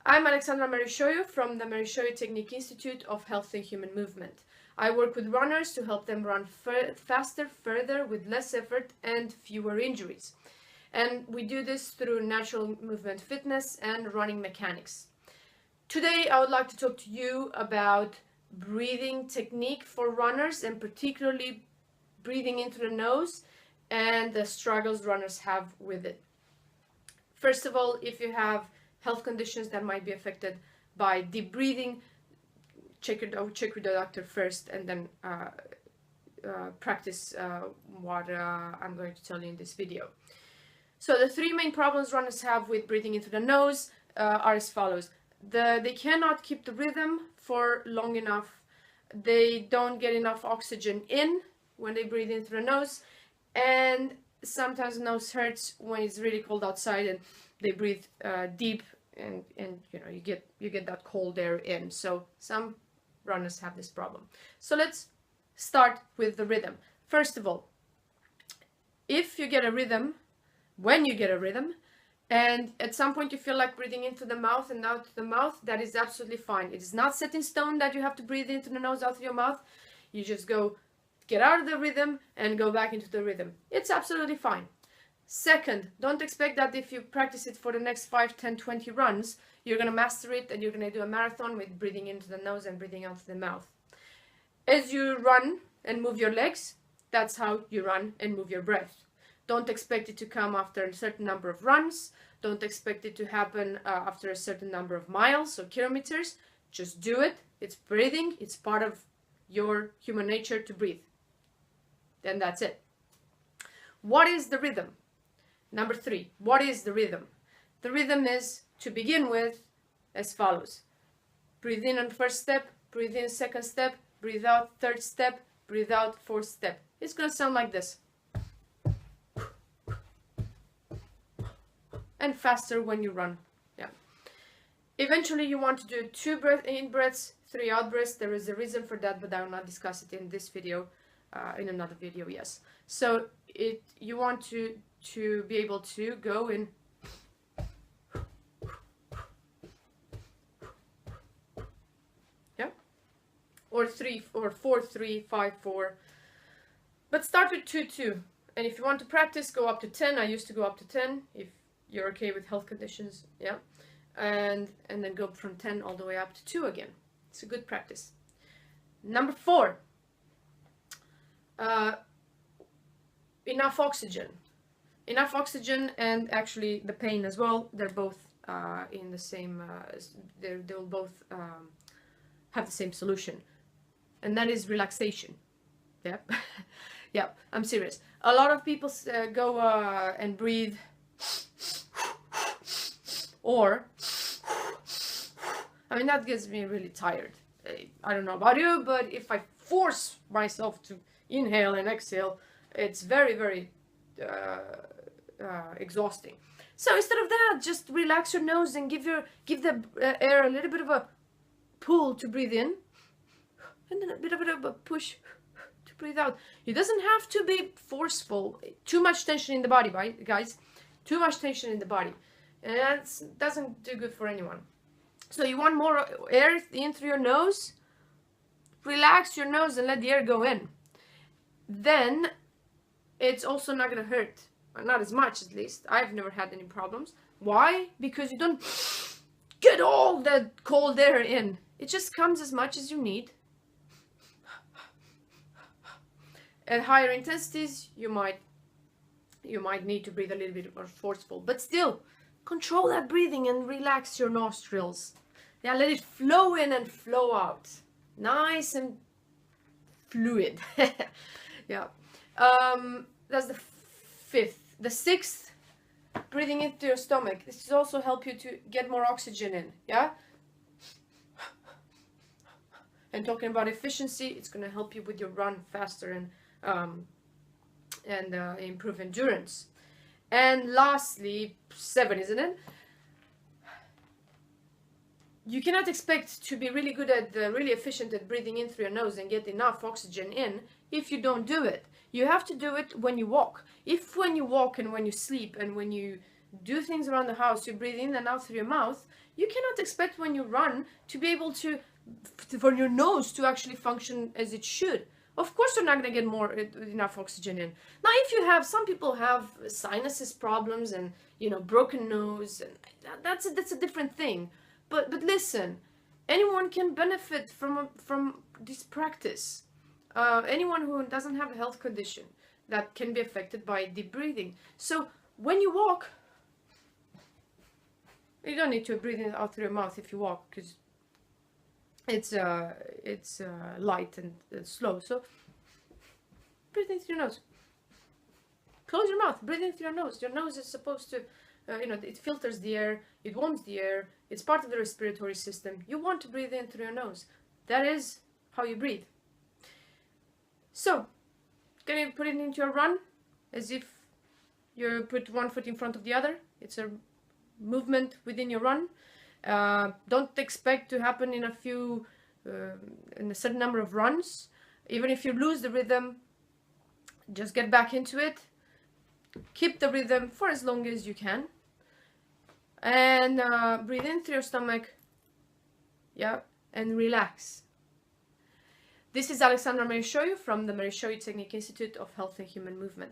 I'm Alexandra Merisoiu from the Merisoiu Technique Institute of Health and Human Movement. I work with runners to help them run faster, further, with less effort and fewer injuries. And we do this through natural movement fitness and running mechanics. Today I would like to talk to you about breathing technique for runners, and particularly breathing into the nose and the struggles runners have with it. First of all, if you have health conditions that might be affected by deep breathing, check with your doctor first, and then practice what I'm going to tell you in this video. So the three main problems runners have with breathing into the nose are as follows. They cannot keep the rhythm for long enough. They don't get enough oxygen in when they breathe into the nose, and sometimes the nose hurts when it's really cold outside and they breathe deep, and you know, you get that cold air in. So some runners have this problem. So let's start with the rhythm. First of all, if you get a rhythm, when you get a rhythm, and at some point you feel like breathing into the mouth and out the mouth, that is absolutely fine. It is not set in stone that you have to breathe into the nose, out of your mouth. You just get out of the rhythm and go back into the rhythm. It's absolutely fine. Second, don't expect that if you practice it for the next 5, 10, 20 runs, you're going to master it and you're going to do a marathon with breathing into the nose and breathing out the mouth. As you run and move your legs, that's how you run and move your breath. Don't expect it to come after a certain number of runs. Don't expect it to happen after a certain number of miles or kilometers. Just do it. It's breathing. It's part of your human nature to breathe. Then that's it. What is the rhythm? Number 3, what is the rhythm? The rhythm is, to begin with, as follows. Breathe in on first step, breathe in second step, breathe out third step, breathe out fourth step. It's going to sound like this. And faster when you run. Yeah. Eventually you want to do 2 in breaths, 3 out breaths. There is a reason for that, but I will not discuss it in this video, in another video, yes. So you want to be able to go in or 3 or 4 3 5 4, but start with 2 2, and if you want to practice, go up to 10. I used to go up to 10 if you're okay with health conditions, yeah, and then go from 10 all the way up to 2 again. It's a good practice. Number 4, enough oxygen. Enough oxygen, and actually the pain as well. They're both in the same. They'll both have the same solution, and that is relaxation. Yep, yep. I'm serious. A lot of people go and breathe, or I mean, that gets me really tired. I don't know about you, but if I force myself to inhale and exhale, it's very, very exhausting. So instead of that, just relax your nose and give the air a little bit of a pull to breathe in, and then a bit of a push to breathe out. It doesn't have to be forceful. Too much tension in the body, right, guys? Too much tension in the body, and that doesn't do good for anyone. So you want more air in through your nose. Relax your nose and let the air go in. Then it's also not going to hurt. Not as much, at least. I've never had any problems. Why? Because you don't get all the cold air in. It just comes as much as you need. At higher intensities, you might need to breathe a little bit more forceful. But still, control that breathing and relax your nostrils. Yeah, let it flow in and flow out. Nice and fluid. Yeah. That's the 5th. The 6th, breathing into your stomach. This will also help you to get more oxygen in. Yeah. And talking about efficiency, it's going to help you with your run faster and improve endurance. And lastly, 7, isn't it? You cannot expect to be really good at, really efficient at breathing in through your nose and get enough oxygen in if you don't do it. You have to do it when you walk. If when you walk and when you sleep and when you do things around the house, you breathe in and out through your mouth, you cannot expect when you run to be able to, for your nose to actually function as it should. Of course you're not going to get enough oxygen in. Now if you have, some people have sinuses problems and, you know, broken nose, and that's a different thing. But listen, anyone can benefit from this practice. Anyone who doesn't have a health condition that can be affected by deep breathing. So when you walk, you don't need to breathe in out through your mouth if you walk, because it's light and slow. So breathe in through your nose. Close your mouth. Breathe in through your nose. Your nose is supposed to, you know, it filters the air. It warms the air. It's part of the respiratory system. You want to breathe in through your nose. That is how you breathe. So, can you put it into your run as if you put one foot in front of the other? It's a movement within your run. Don't expect to happen in in a certain number of runs. Even if you lose the rhythm, just get back into it. Keep the rhythm for as long as you can. And breathe in through your stomach. Yeah, and relax. This is Alexandra Merisoiu from the Merisoiu Technique Institute of Health and Human Movement.